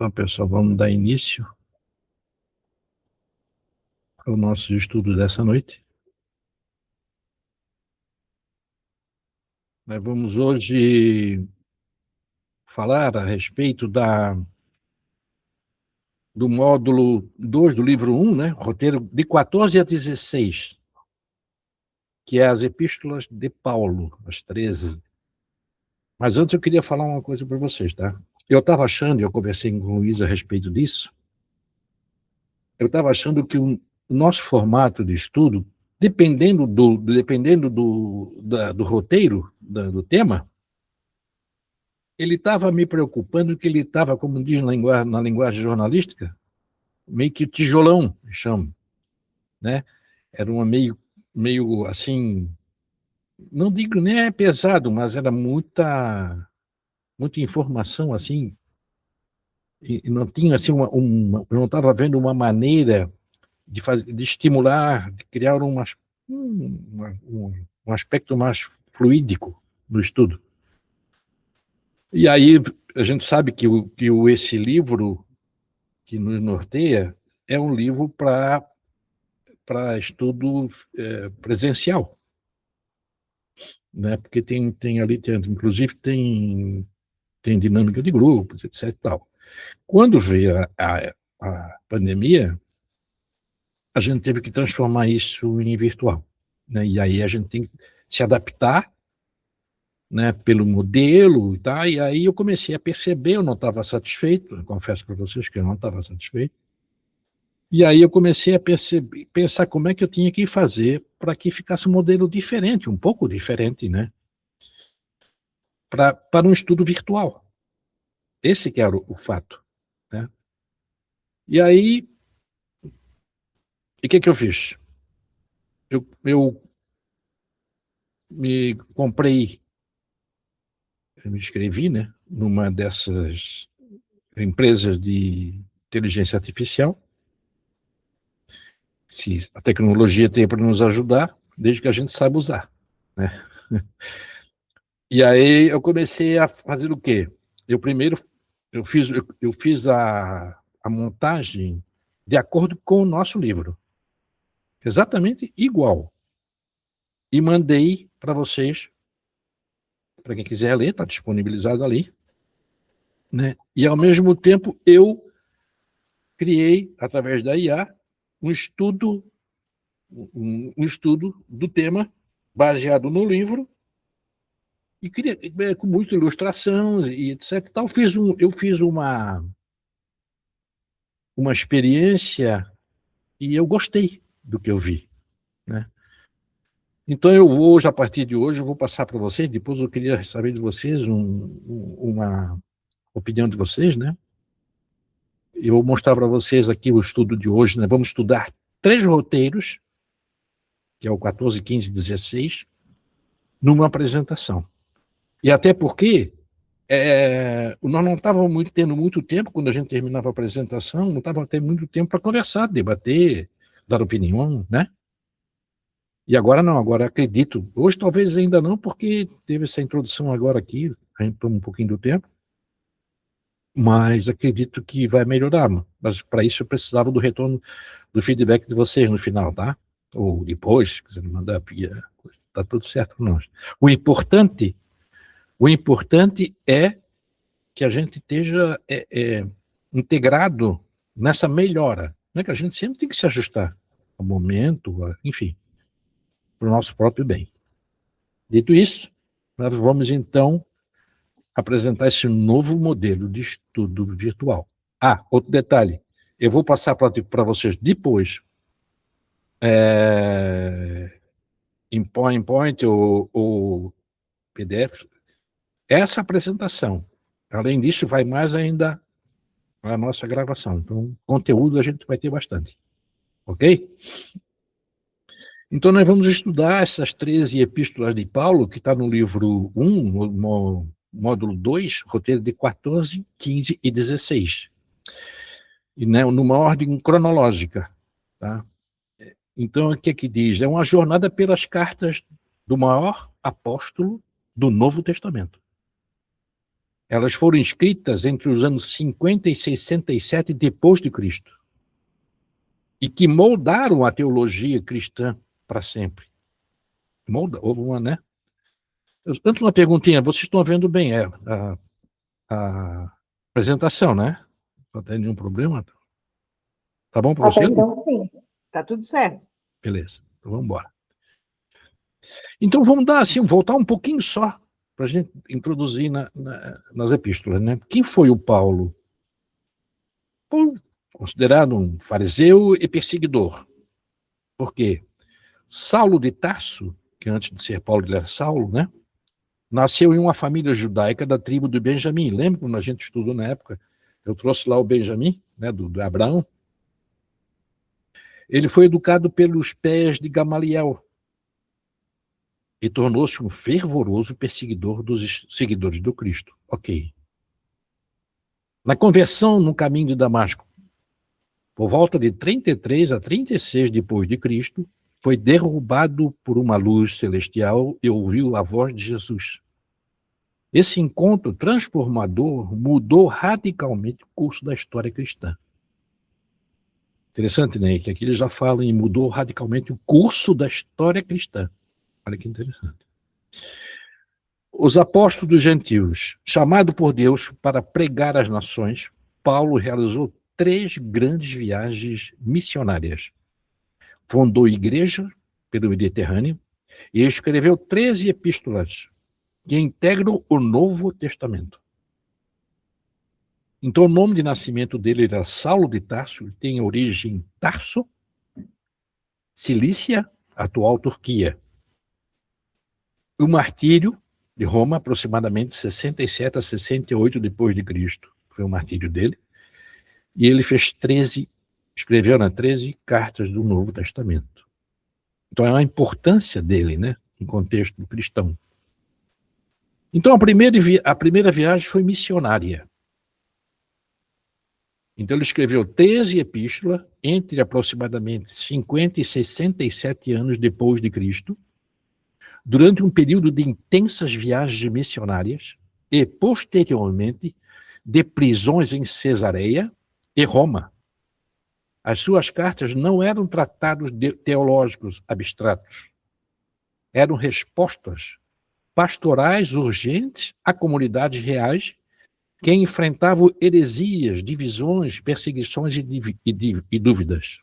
Então, pessoal, vamos dar início ao nosso estudo dessa noite. Nós vamos hoje falar a respeito do módulo 2 do livro 1, né? Roteiro de 14 a 16, que é as epístolas de Paulo, as 13. Mas antes eu queria falar uma coisa para vocês, tá? Eu estava achando, e eu conversei com o Luiz a respeito disso, eu estava achando que o nosso formato de estudo, dependendo do roteiro, do tema, ele estava me preocupando que ele estava, como diz na linguagem jornalística, meio que tijolão, chama, né? Era uma meio assim, não digo nem é pesado, mas era muita informação assim, e não tinha assim eu não estava vendo uma maneira de estimular, de criar um aspecto mais fluídico no estudo. E aí a gente sabe que esse livro que nos norteia é um livro para estudo presencial, né? Porque inclusive tem dinâmica de grupos, etc. E tal. Quando veio a pandemia, a gente teve que transformar isso em virtual, né? E aí a gente tem que se adaptar, né, pelo modelo, tá? E aí eu comecei a perceber, eu não estava satisfeito, eu confesso para vocês que eu não estava satisfeito. E aí eu comecei a pensar como é que eu tinha que fazer para que ficasse um modelo diferente, um pouco diferente, né? Para um estudo virtual. Esse que era o fato, né? E aí, o que eu fiz? Eu me inscrevi, né, numa dessas empresas de inteligência artificial. Se a tecnologia tem para nos ajudar, desde que a gente saiba usar, né? E aí eu comecei a fazer o quê? Eu fiz a montagem de acordo com o nosso livro, exatamente igual, e mandei para vocês, para quem quiser ler, está disponibilizado ali, né? E ao mesmo tempo eu criei, através da IA, um estudo, um estudo do tema baseado no livro, e queria, com muita ilustração e etc. Tal, eu fiz uma experiência e eu gostei do que eu vi, né? Então eu vou, hoje, a partir de hoje, eu vou passar para vocês, depois eu queria saber de vocês uma opinião de vocês, né? Eu vou mostrar para vocês aqui o estudo de hoje, né? Vamos estudar 3 roteiros, que é o 14, 15 e 16, numa apresentação. E até porque nós não estávamos tendo muito tempo, quando a gente terminava a apresentação, não estava tendo muito tempo para conversar, debater, dar opinião, né? E agora não, agora acredito. Hoje talvez ainda não, porque teve essa introdução agora aqui, a gente toma um pouquinho do tempo, mas acredito que vai melhorar. Mas para isso eu precisava do retorno, do feedback de vocês no final, tá? Ou depois, se quiser me mandar via, tá tudo certo para nós. O importante é que a gente esteja integrado nessa melhora, né? Que a gente sempre tem que se ajustar ao momento, enfim, para o nosso próprio bem. Dito isso, nós vamos então apresentar esse novo modelo de estudo virtual. Outro detalhe, eu vou passar para vocês depois, em PowerPoint ou PDF, essa apresentação. Além disso, vai mais ainda a nossa gravação. Então, conteúdo a gente vai ter bastante. Ok? Então, nós vamos estudar essas 13 epístolas de Paulo, que está no livro 1, no módulo 2, roteiro de 14, 15 e 16. E, né, numa ordem cronológica. Tá? Então, o que é que diz? É uma jornada pelas cartas do maior apóstolo do Novo Testamento. Elas foram escritas entre os anos 50 e 67 depois de Cristo, e que moldaram a teologia cristã para sempre. Houve uma, né? Antes uma perguntinha, vocês estão vendo bem a apresentação, né? Não tem nenhum problema? Tá bom para Até você? então, sim. Tá tudo certo. Beleza, então vamos embora. Então vamos dar assim, voltar um pouquinho só para a gente introduzir nas epístolas, né? Quem foi o Paulo? Paulo, considerado um fariseu e perseguidor. Por quê? Saulo de Tarso, que antes de ser Paulo ele era Saulo, né? Nasceu em uma família judaica da tribo de Benjamim. Lembra quando a gente estudou na época? Eu trouxe lá o Benjamim, né, do Abraão. Ele foi educado pelos pés de Gamaliel e tornou-se um fervoroso perseguidor dos seguidores do Cristo. Ok. Na conversão no caminho de Damasco, por volta de 33 a 36 depois de Cristo, foi derrubado por uma luz celestial e ouviu a voz de Jesus. Esse encontro transformador mudou radicalmente o curso da história cristã. Interessante, né? Que aqui ele já fala em mudou radicalmente o curso da história cristã. Olha que interessante. Os apóstolos dos gentios, chamado por Deus para pregar às nações, Paulo realizou 3 grandes viagens missionárias. Fundou igreja pelo Mediterrâneo e escreveu 13 epístolas que integram o Novo Testamento. Então, o nome de nascimento dele era Saulo de Tarso, ele tem origem em Tarso, Cilícia, atual Turquia. O martírio de Roma, aproximadamente 67 a 68 depois de Cristo, foi o martírio dele. E ele fez 13, escreveu 13 cartas do Novo Testamento. Então, é a importância dele, né, em contexto cristão. Então, a primeira viagem foi missionária. Então, ele escreveu 13 epístolas entre aproximadamente 50 e 67 anos depois de Cristo, durante um período de intensas viagens missionárias e, posteriormente, de prisões em Cesareia e Roma. As suas cartas não eram tratados teológicos abstratos. Eram respostas pastorais urgentes a comunidades reais que enfrentavam heresias, divisões, perseguições e dúvidas.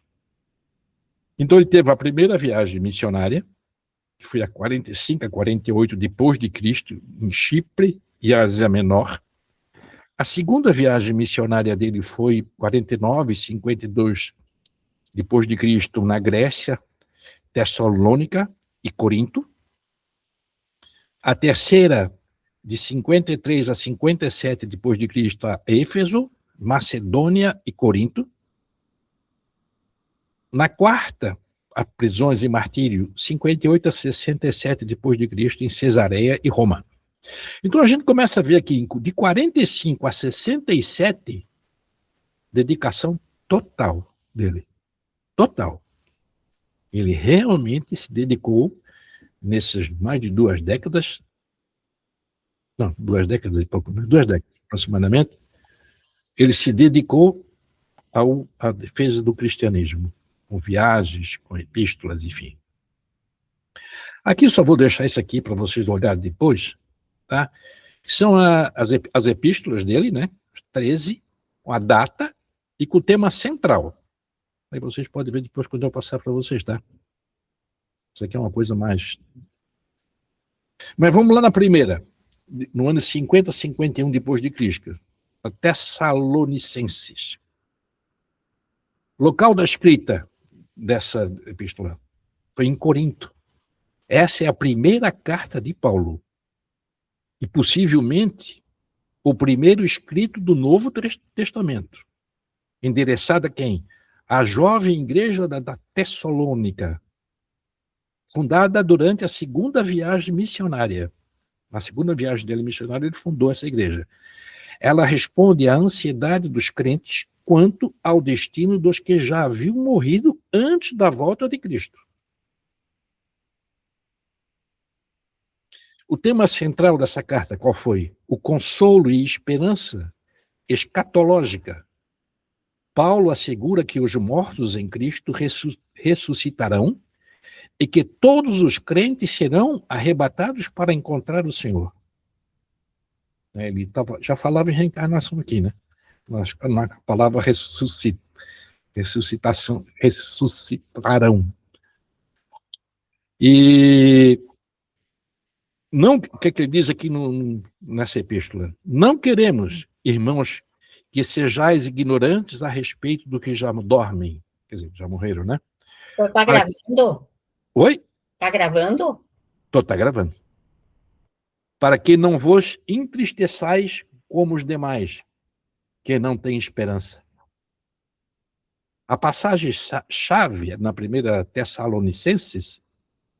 Então ele teve a primeira viagem missionária, que foi a 45 a 48 depois de Cristo, em Chipre e Ásia Menor. A segunda viagem missionária dele foi 49 e 52 depois de Cristo, na Grécia, Tessalônica e Corinto. A terceira, de 53 a 57 depois de Cristo, a Éfeso, Macedônia e Corinto. Na quarta, a prisões e martírio, 58 a 67 depois de Cristo, em Cesareia e Roma. Então a gente começa a ver aqui, de 45 a 67, dedicação total dele. Total. Ele realmente se dedicou, nessas mais de 2 décadas, não, 2 décadas e pouco, 2 décadas aproximadamente, ele se dedicou à defesa do cristianismo, com viagens, com epístolas, enfim. Aqui só vou deixar isso aqui para vocês olharem depois, tá? São as epístolas dele, né? 13, com a data e com o tema central. Aí vocês podem ver depois quando eu passar para vocês, tá? Isso aqui é uma coisa mais... Mas vamos lá na primeira. No ano 50 a 51 depois de Cristo. A Tessalonicenses. Local da escrita dessa epístola foi em Corinto. Essa é a primeira carta de Paulo. E possivelmente o primeiro escrito do Novo Testamento. Endereçada a quem? A jovem igreja da Tessalônica, fundada durante a segunda viagem missionária. Na segunda viagem dele missionária, ele fundou essa igreja. Ela responde à ansiedade dos crentes quanto ao destino dos que já haviam morrido antes da volta de Cristo. O tema central dessa carta, qual foi? o consolo e esperança escatológica. Paulo assegura que os mortos em Cristo ressuscitarão e que todos os crentes serão arrebatados para encontrar o Senhor. Ele já falava em reencarnação aqui, né? Na palavra ressuscitação, ressuscitarão. E não, o que ele diz aqui nessa epístola? Não queremos, irmãos, que sejais ignorantes a respeito do que já dormem. Quer dizer, já morreram, né? Está gravando? Oi? Está gravando? Tá gravando. Para que não vos entristeçais como os demais, que não têm esperança. A passagem-chave na primeira Tessalonicenses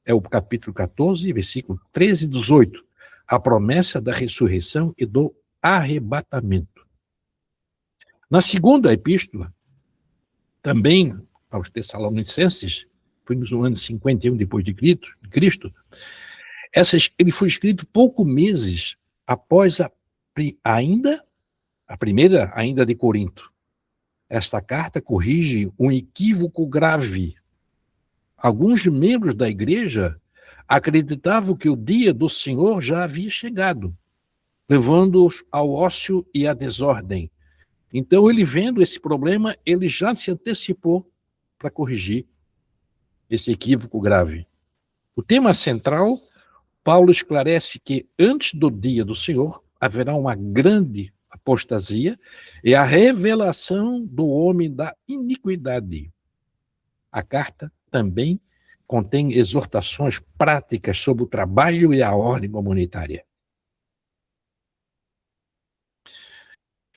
é o capítulo 14, versículo 13 e 18. A promessa da ressurreição e do arrebatamento. Na segunda epístola, também aos Tessalonicenses, foi no ano 51 depois de Cristo, ele foi escrito poucos meses após a primeira ainda de Corinto. Esta carta corrige um equívoco grave. Alguns membros da igreja acreditavam que o dia do Senhor já havia chegado, levando-os ao ócio e à desordem. Então, ele vendo esse problema, ele já se antecipou para corrigir esse equívoco grave. O tema central, Paulo esclarece que antes do dia do Senhor haverá uma grande apostasia e a revelação do homem da iniquidade. A carta também contém exortações práticas sobre o trabalho e a ordem comunitária.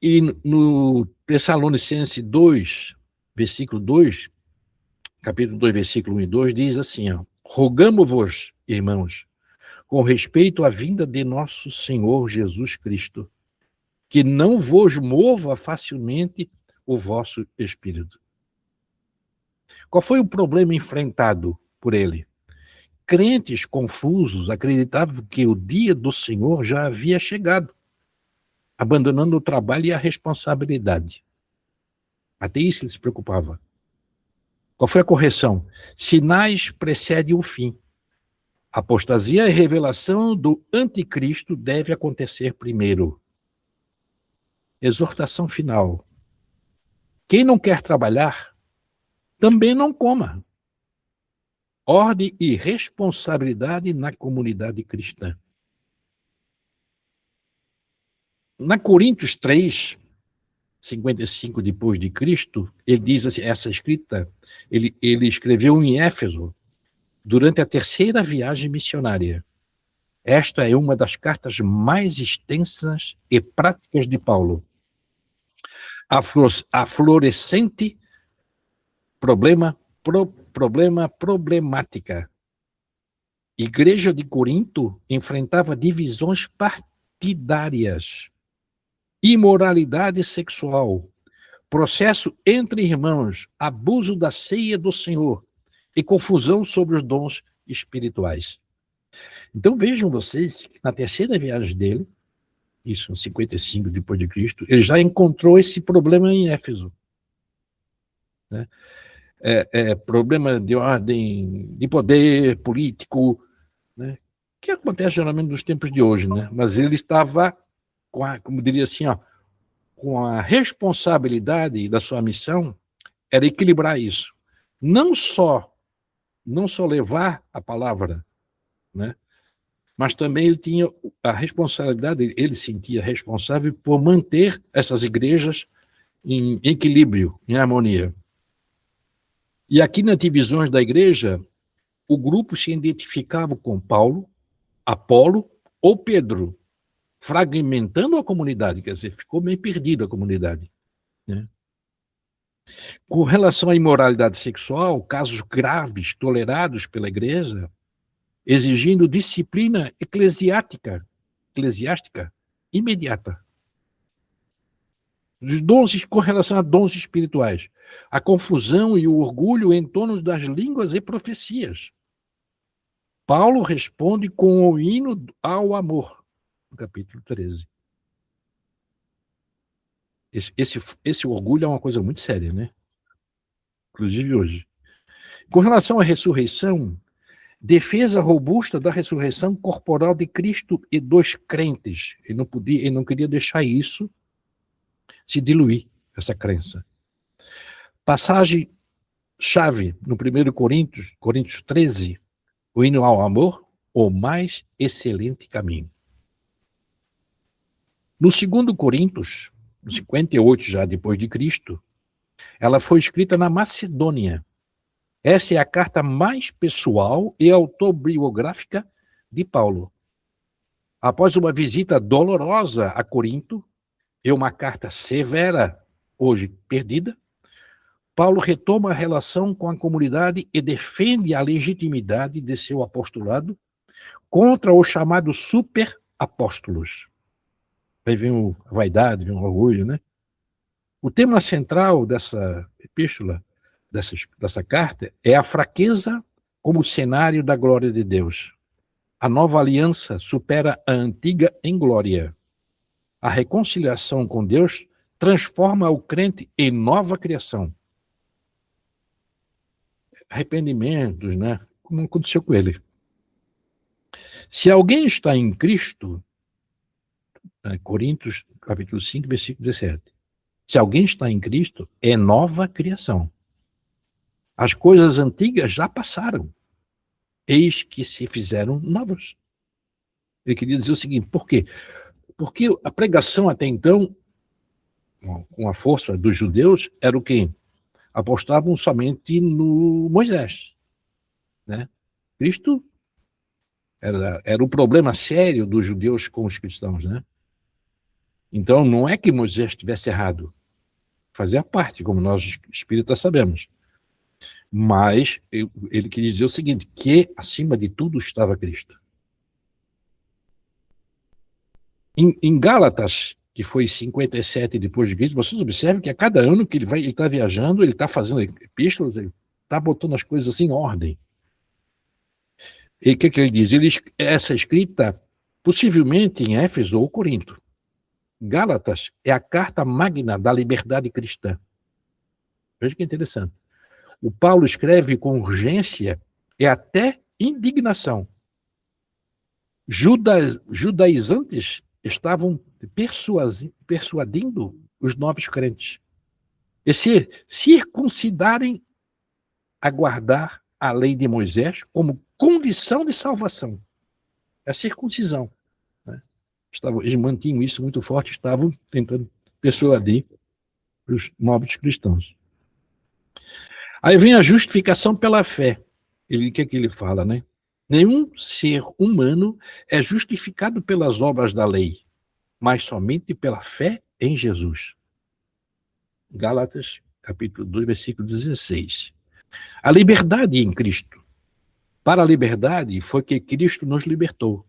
E no Tessalonicenses 2, versículo 2, capítulo 2, versículo 1 e 2, diz assim, rogamo-vos, irmãos, com respeito à vinda de nosso Senhor Jesus Cristo, que não vos mova facilmente o vosso espírito. Qual foi o problema enfrentado por ele? Crentes confusos acreditavam que o dia do Senhor já havia chegado, abandonando o trabalho e a responsabilidade. Até isso ele se preocupava. Qual foi a correção? Sinais precedem o fim. Apostasia e revelação do anticristo deve acontecer primeiro. Exortação final. Quem não quer trabalhar, também não coma. Ordem e responsabilidade na comunidade cristã. Na Coríntios 3, 55 depois de Cristo, ele diz assim, essa escrita, ele escreveu em Éfeso, durante a terceira viagem missionária. Esta é uma das cartas mais extensas e práticas de Paulo. A florescente problemática. Igreja de Corinto enfrentava divisões partidárias, imoralidade sexual, processo entre irmãos, abuso da ceia do Senhor e confusão sobre os dons espirituais. Então vejam vocês que na terceira viagem dele, isso em 55 depois de Cristo, ele já encontrou esse problema em Éfeso. Né? Problema de ordem, de poder político, né? Que acontece geralmente nos tempos de hoje, né? Mas ele estava como diria assim, com a responsabilidade da sua missão, era equilibrar isso. Não só levar a palavra, né? Mas também ele tinha a responsabilidade, ele sentia responsável por manter essas igrejas em equilíbrio, em harmonia. E aqui nas divisões da igreja, o grupo se identificava com Paulo, Apolo ou Pedro, fragmentando a comunidade, quer dizer, ficou meio perdida a comunidade. Né? Com relação à imoralidade sexual, casos graves tolerados pela igreja, exigindo disciplina eclesiástica imediata. Os dons, com relação a dons espirituais, a confusão e o orgulho em torno das línguas e profecias. Paulo responde com o hino ao amor, no capítulo 13. Esse orgulho é uma coisa muito séria, né? Inclusive hoje. Com relação à ressurreição, defesa robusta da ressurreição corporal de Cristo e dos crentes. Ele não queria deixar isso se diluir, essa crença. Passagem chave no 1 Coríntios 13, o hino ao amor, o mais excelente caminho. No 2 Coríntios, 58 já depois de Cristo, ela foi escrita na Macedônia. Essa é a carta mais pessoal e autobiográfica de Paulo. Após uma visita dolorosa a Corinto e uma carta severa, hoje perdida, Paulo retoma a relação com a comunidade e defende a legitimidade de seu apostolado contra os chamados super-apóstolos. Aí vem a vaidade, vem o orgulho, né? O tema central dessa epístola, dessa carta, é a fraqueza como cenário da glória de Deus. A nova aliança supera a antiga em glória. A reconciliação com Deus transforma o crente em nova criação. Arrependimentos, né? Como aconteceu com ele. Se alguém está em Cristo, Coríntios, capítulo 5, versículo 17. Se alguém está em Cristo, é nova criação. As coisas antigas já passaram. Eis que se fizeram novas. Eu queria dizer o seguinte, por quê? Porque a pregação até então, com a força dos judeus, era o quê? Apostavam somente no Moisés, né? Cristo era o problema sério dos judeus com os cristãos, né? Então, não é que Moisés estivesse errado. Fazia parte, como nós espíritas sabemos. Mas ele queria dizer o seguinte, que acima de tudo estava Cristo. Em Gálatas, que foi 57 depois de Cristo, vocês observam que a cada ano que ele está viajando, ele está fazendo epístolas, ele está botando as coisas assim em ordem. E o que ele diz? Essa escrita, possivelmente em Éfeso ou Corinto. Gálatas é a carta magna da liberdade cristã. Veja que interessante. O Paulo escreve com urgência e até indignação. Judaizantes estavam persuadindo os novos crentes e se circuncidarem a guardar a lei de Moisés como condição de salvação. É a circuncisão. Né? Eles mantinham isso muito forte, estavam tentando persuadir os novos cristãos. Aí vem a justificação pela fé. O que ele fala, né? Nenhum ser humano é justificado pelas obras da lei, mas somente pela fé em Jesus. Gálatas, capítulo 2, versículo 16. A liberdade em Cristo. Para a liberdade foi que Cristo nos libertou.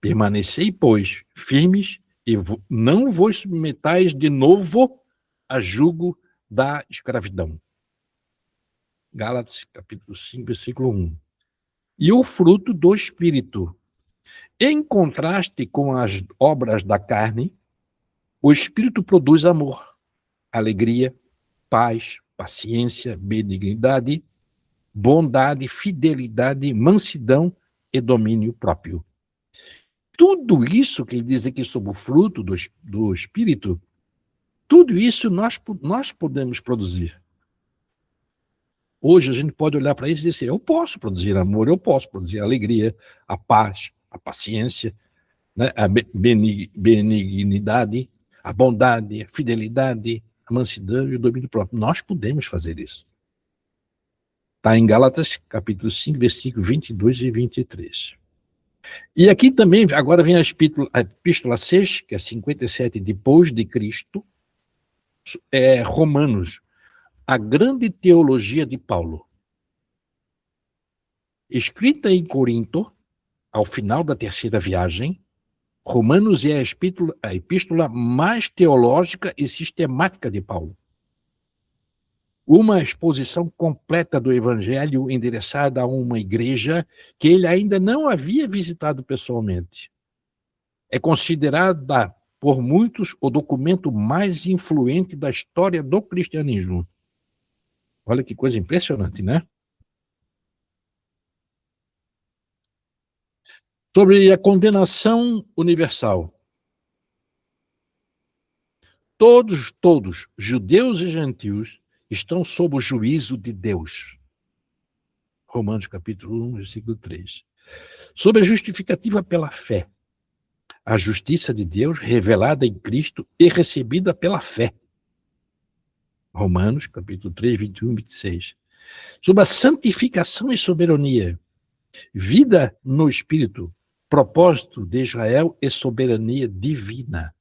Permanecei, pois, firmes e não vos submetais de novo a jugo da escravidão. Gálatas, capítulo 5, versículo 1. E o fruto do Espírito. Em contraste com as obras da carne, o Espírito produz amor, alegria, paz, paciência, benignidade, bondade, fidelidade, mansidão e domínio próprio. Tudo isso que ele diz aqui sobre o fruto do Espírito, tudo isso nós podemos produzir. Hoje a gente pode olhar para isso e dizer, eu posso produzir amor, eu posso produzir alegria, a paz, a paciência, né? A benignidade, a bondade, a fidelidade, a mansidão e o domínio próprio. Nós podemos fazer isso. Está em Gálatas, capítulo 5, versículos 22 e 23. E aqui também, agora vem a epístola 6, que é 57 depois de Cristo, Romanos, a grande teologia de Paulo. Escrita em Corinto, ao final da terceira viagem, Romanos é a epístola mais teológica e sistemática de Paulo. Uma exposição completa do Evangelho endereçada a uma igreja que ele ainda não havia visitado pessoalmente. É considerada por muitos o documento mais influente da história do cristianismo. Olha que coisa impressionante, né? Sobre a condenação universal. Todos, judeus e gentios, estão sob o juízo de Deus. Romanos capítulo 1, versículo 3. Sobre a justificativa pela fé. A justiça de Deus revelada em Cristo e recebida pela fé. Romanos capítulo 3, 21 e 26. Sobre a santificação e soberania. Vida no Espírito. Propósito de Israel e soberania divina.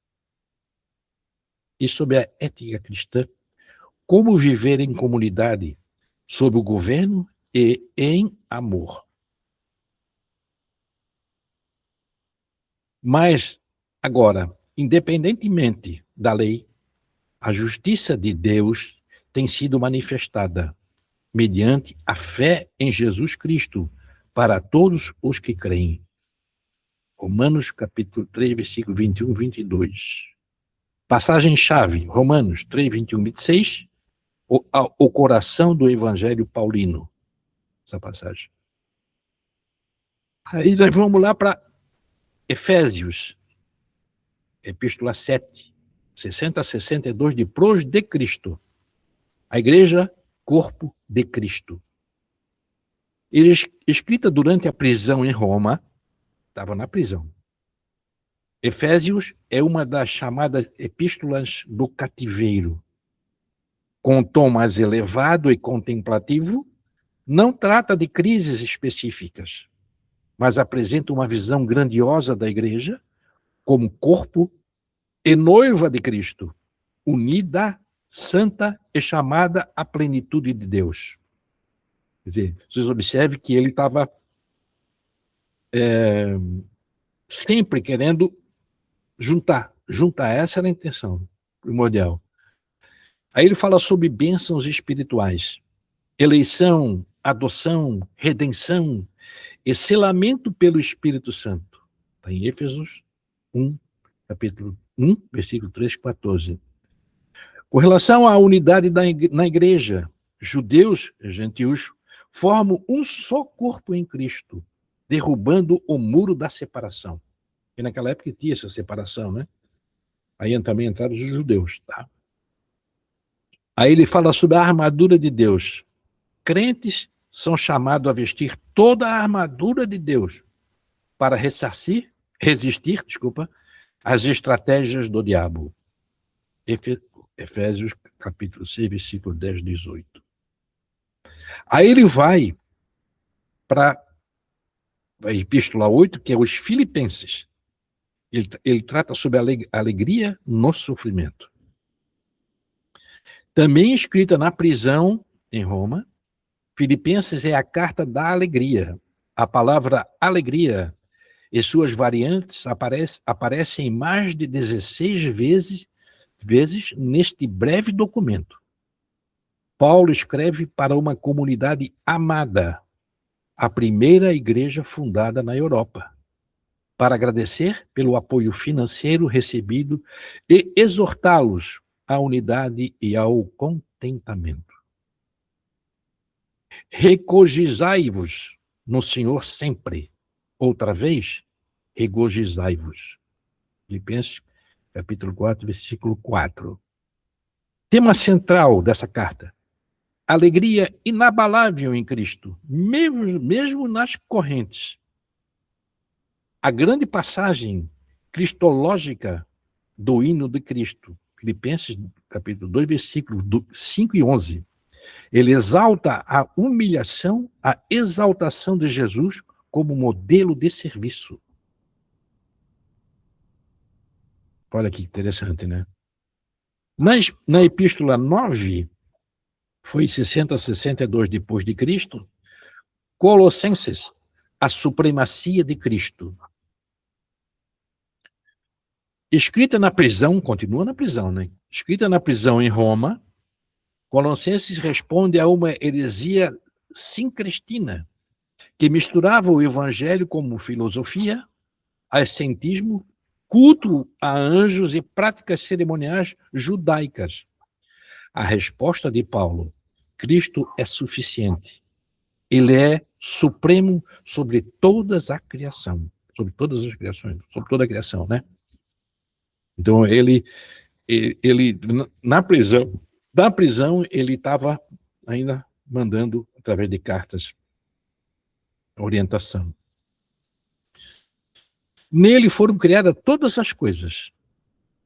E sobre a ética cristã, como viver em comunidade, sob o governo e em amor. Mas, agora, independentemente da lei, a justiça de Deus tem sido manifestada mediante a fé em Jesus Cristo para todos os que creem. Romanos capítulo 3, versículo 21 e 22. Passagem-chave, Romanos 3, 21 e 26, o coração do Evangelho Paulino, essa passagem. Aí nós vamos lá para Efésios, Epístola 7, 60 a 62, de Pros de Cristo. A igreja, corpo de Cristo. Ele escrita durante a prisão em Roma, estava na prisão. Efésios é uma das chamadas epístolas do cativeiro. Com tom mais elevado e contemplativo, não trata de crises específicas, mas apresenta uma visão grandiosa da igreja como corpo e noiva de Cristo, unida, santa e chamada à plenitude de Deus. Quer dizer, vocês observem que ele estava sempre querendo juntar. Essa era a intenção primordial. Aí ele fala sobre bênçãos espirituais, eleição, adoção, redenção e selamento pelo Espírito Santo. Está em Éfesos 1, capítulo 1, versículo 3, 14. Com relação à unidade na igreja, judeus e gentios formam um só corpo em Cristo, derrubando o muro da separação. E naquela época tinha essa separação, né? Aí também entraram os judeus, tá? Aí ele fala sobre a armadura de Deus. Crentes são chamados a vestir toda a armadura de Deus para resistir, às estratégias do diabo. Efésios capítulo 6, versículo 10, 18. Aí ele vai para a epístola 8, que é os Filipenses. Ele trata sobre a alegria no sofrimento. Também escrita na prisão em Roma, Filipenses é a carta da alegria. A palavra alegria e suas variantes aparecem mais de 16 vezes neste breve documento. Paulo escreve para uma comunidade amada, a primeira igreja fundada na Europa, para agradecer pelo apoio financeiro recebido e exortá-los à unidade e ao contentamento. Regozijai-vos no Senhor sempre. Outra vez, regozijai-vos. Filipenses, capítulo 4, versículo 4. Tema central dessa carta. Alegria inabalável em Cristo, mesmo nas correntes. A grande passagem cristológica do hino de Cristo, Filipenses, capítulo 2, versículos 5 e 11. Ele exalta a humilhação, a exaltação de Jesus como modelo de serviço. Olha que interessante, né? Na epístola 9, foi 60 a 62 depois de Cristo, Colossenses, a supremacia de Cristo. Escrita na prisão, continua na prisão, né? Escrita na prisão em Roma, Colossenses responde a uma heresia sincretina, que misturava o evangelho como filosofia, ascetismo, culto a anjos e práticas cerimoniais judaicas. A resposta de Paulo: Cristo é suficiente. Ele é supremo sobre todas a criação, sobre todas as criações, sobre toda a criação, né? Então ele na prisão ele estava ainda mandando através de cartas orientação. Nele foram criadas todas as coisas.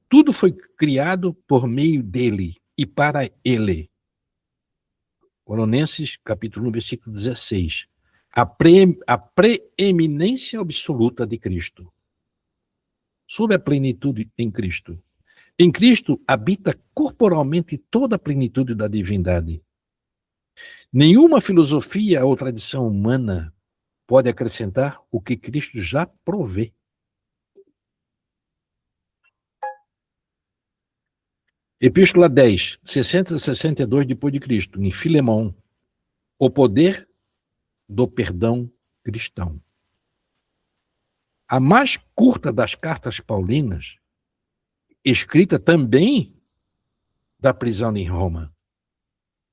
Tudo foi criado por meio dele e para ele. Colossenses, capítulo 1, versículo 16. A preeminência absoluta de Cristo. Sobre a plenitude em Cristo. Em Cristo habita corporalmente toda a plenitude da divindade. Nenhuma filosofia ou tradição humana pode acrescentar o que Cristo já provê. Epístola 10, 60 a 62 depois de Cristo, em Filemão, o poder do perdão cristão. A mais curta das cartas paulinas, escrita também da prisão em Roma.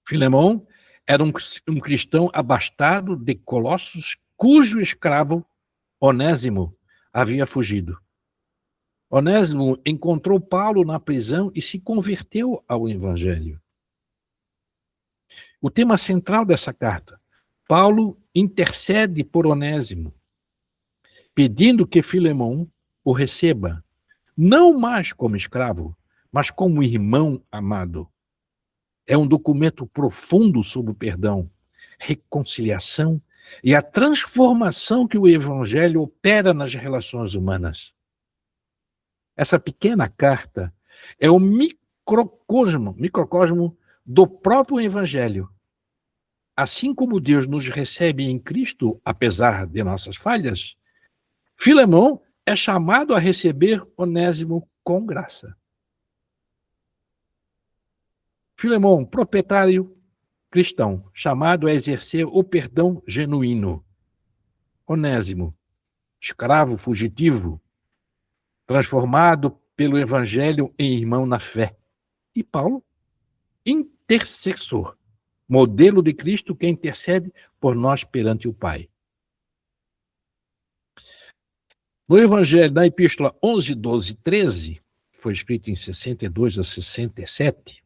Filemão era um cristão abastado de Colossos, cujo escravo, Onésimo, havia fugido. Onésimo encontrou Paulo na prisão e se converteu ao Evangelho. O tema central dessa carta: Paulo intercede por Onésimo, pedindo que Filemão o receba, não mais como escravo, mas como irmão amado. É um documento profundo sobre o perdão, reconciliação e a transformação que o Evangelho opera nas relações humanas. Essa pequena carta é o microcosmo do próprio Evangelho. Assim como Deus nos recebe em Cristo, apesar de nossas falhas, Filemão é chamado a receber Onésimo com graça. Filemão, proprietário cristão, chamado a exercer o perdão genuíno. Onésimo, escravo fugitivo, transformado pelo Evangelho em irmão na fé. E Paulo, intercessor, modelo de Cristo que intercede por nós perante o Pai. No Evangelho, na Epístola 11, 12 e 13, que foi escrito em 62 a 67,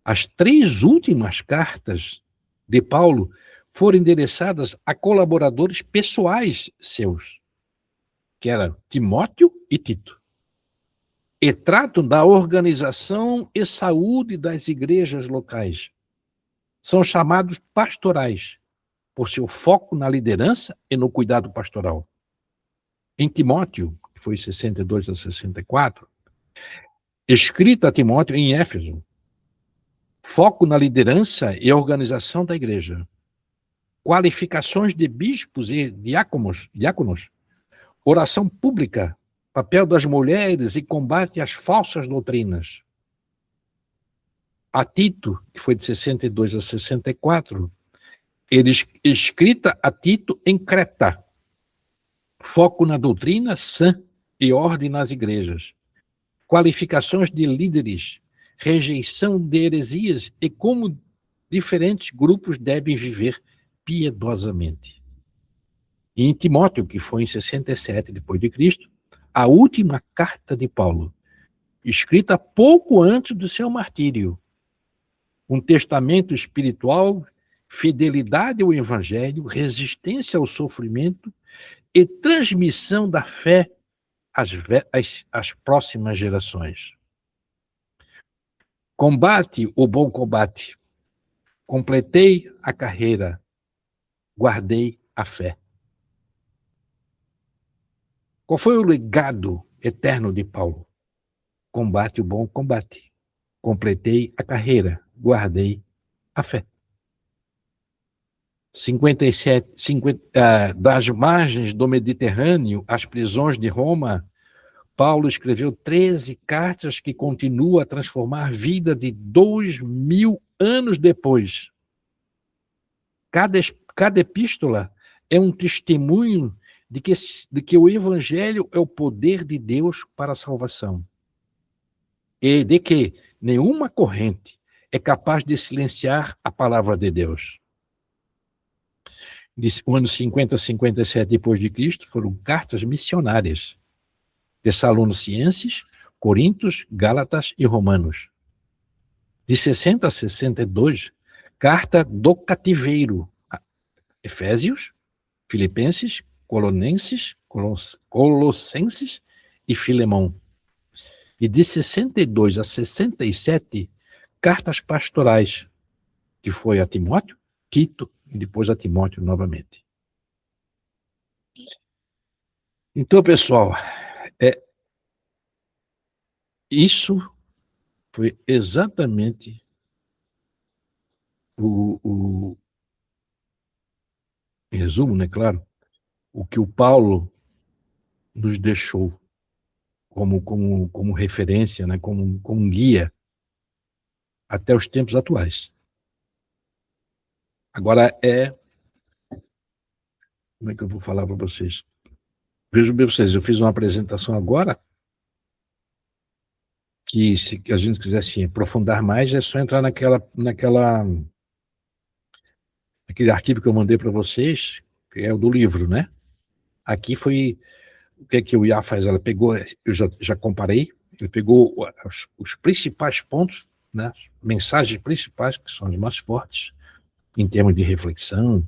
as 3 últimas cartas de Paulo foram endereçadas a colaboradores pessoais seus, que eram Timóteo e Tito, e tratam da organização e saúde das igrejas locais. São chamados pastorais, por seu foco na liderança e no cuidado pastoral. Em Timóteo, que foi 62 a 64, escrita a Timóteo em Éfeso, foco na liderança e organização da igreja, qualificações de bispos e diáconos, oração pública, papel das mulheres e combate às falsas doutrinas. A Tito, que foi de 62 a 64, escrita a Tito em Creta, foco na doutrina sã e ordem nas igrejas, qualificações de líderes, rejeição de heresias e como diferentes grupos devem viver piedosamente. E em Timóteo, que foi em 67 depois de Cristo, a última carta de Paulo, escrita pouco antes do seu martírio, um testamento espiritual, fidelidade ao Evangelho, resistência ao sofrimento e transmissão da fé às próximas gerações. Combate o bom combate, completei a carreira, guardei a fé. Qual foi o legado eterno de Paulo? Combate o bom combate, completei a carreira, guardei a fé. das margens do Mediterrâneo às prisões de Roma, Paulo escreveu 13 cartas que continuam a transformar a vida de 2000 anos depois. Cada epístola é um testemunho de que o Evangelho é o poder de Deus para a salvação e de que nenhuma corrente é capaz de silenciar a palavra de Deus. O ano 50 a 57 depois de Cristo foram cartas missionárias. Tessalonicenses, Coríntios, Gálatas e Romanos. De 60 a 62, carta do cativeiro. Efésios, Filipenses, Colossenses e Filemão. E de 62 a 67, cartas pastorais, que foi a Timóteo, Tito e depois a Timóteo novamente. Então, pessoal, isso foi exatamente o em resumo, né, claro, o que o Paulo nos deixou como referência, né, como guia até os tempos atuais. Agora como é que eu vou falar para vocês? Vejam bem vocês, eu fiz uma apresentação agora que, se a gente quisesse aprofundar mais, é só entrar naquele arquivo que eu mandei para vocês, que é o do livro, né? Aqui foi o que o IA faz, ela pegou, eu já comparei, ele pegou os principais pontos, né? As mensagens principais, que são as mais fortes, em termos de reflexão,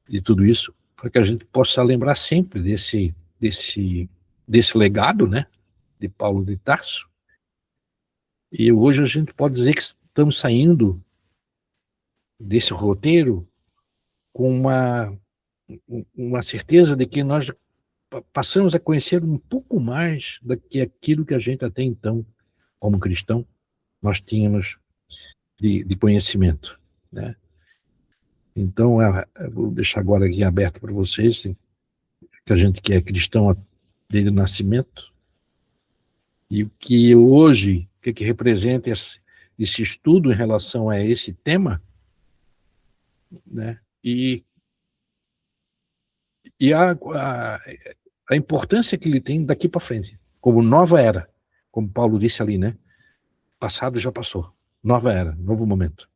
de tudo isso, para que a gente possa lembrar sempre desse legado, né? De Paulo de Tarso. E hoje a gente pode dizer que estamos saindo desse roteiro com uma certeza de que nós passamos a conhecer um pouco mais do que aquilo que a gente até então, como cristão, nós tínhamos de conhecimento, né? Então, eu vou deixar agora aqui aberto para vocês, que a gente que é cristão desde o nascimento, e o que hoje, o que representa esse estudo em relação a esse tema, né? E a importância que ele tem daqui para frente, como nova era, como Paulo disse ali, né? Passado já passou, nova era, novo momento.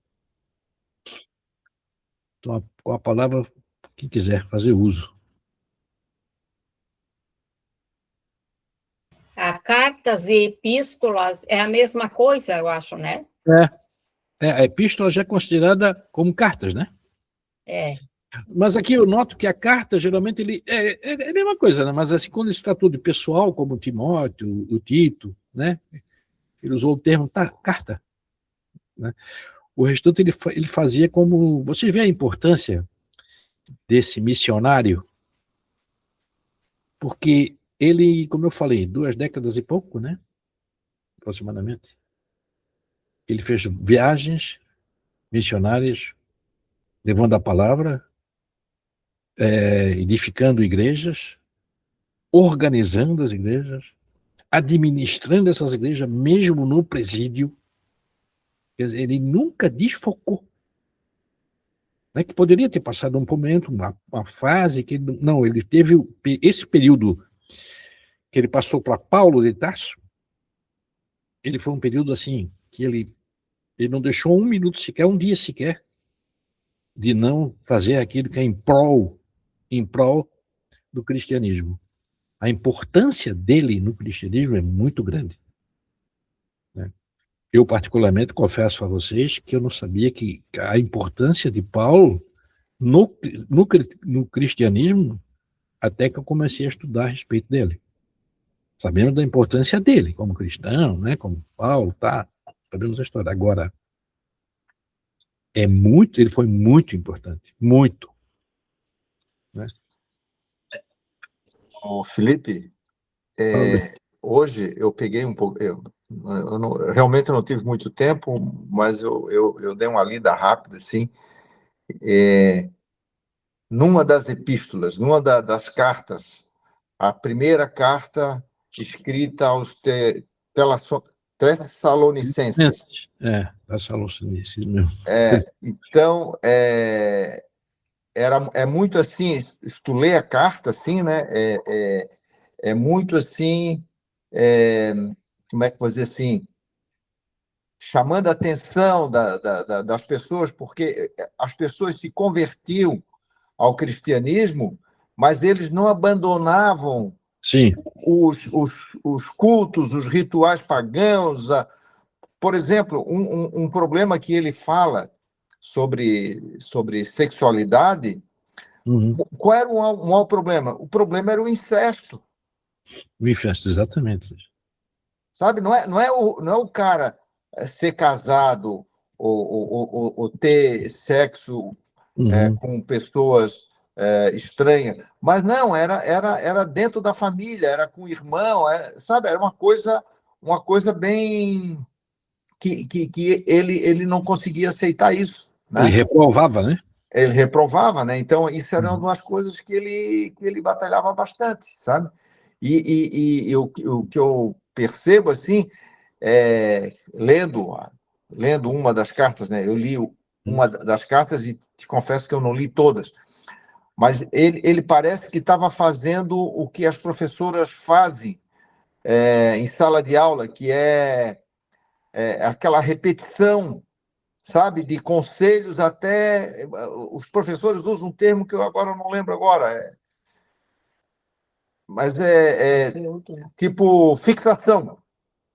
Então, com a palavra, quem quiser fazer uso. A cartas e epístolas é a mesma coisa, eu acho, né? A epístola já é considerada como cartas, né? É. Mas aqui eu noto que a carta, geralmente, ele é a mesma coisa, né? Mas assim, quando ele se tratou de pessoal, como o Timóteo, o Tito, né? Ele usou o termo carta, né? O restante ele fazia como... Vocês veem a importância desse missionário? Porque ele, como eu falei, 2 décadas e pouco, né? Aproximadamente. Ele fez viagens missionárias, levando a palavra, edificando igrejas, organizando as igrejas, administrando essas igrejas, mesmo no presídio. Quer dizer, ele nunca desfocou. Não é que poderia ter passado um momento, uma fase que ele não, ele teve esse período que ele passou para Paulo de Tarso. Ele foi um período assim que ele não deixou um minuto sequer, um dia sequer, de não fazer aquilo que é em prol do cristianismo. A importância dele no cristianismo é muito grande, né? Eu, particularmente, confesso a vocês que eu não sabia que a importância de Paulo no cristianismo, até que eu comecei a estudar a respeito dele. Sabendo da importância dele como cristão, né, como Paulo, sabemos a história. Agora, ele foi muito importante, muito, né? Ô, Felipe, hoje eu peguei um pouco, eu realmente não tive muito tempo, mas eu dei uma lida rápida, assim, numa das epístolas, das cartas, a primeira carta escrita aos Tessalonicenses. Tessalonicenses mesmo. Então, é muito assim, se tu lê a carta, assim, né? É muito assim, como é que eu vou dizer assim, chamando a atenção das pessoas, porque as pessoas se convertiam ao cristianismo, mas eles não abandonavam Sim. os cultos, os rituais pagãos. Por exemplo, um problema que ele fala sobre sexualidade, Uhum. qual era o maior problema? O problema era o incesto, O incesto, exatamente. sabe? Não é o cara ser casado ou ter sexo Uhum. com pessoas estranhas, mas não, era dentro da família, era com o irmão, sabe? Era uma coisa bem que ele não conseguia aceitar isso, Ele né? reprovava, né? Ele reprovava, né? Então, isso era Uhum. uma das coisas que ele batalhava bastante, sabe? E o que eu percebo, assim, lendo uma das cartas, né? Eu li uma das cartas e te confesso que eu não li todas, mas ele parece que estava fazendo o que as professoras fazem em sala de aula, que é aquela repetição, sabe, de conselhos até... Os professores usam um termo que eu agora não lembro agora, mas tipo fixação,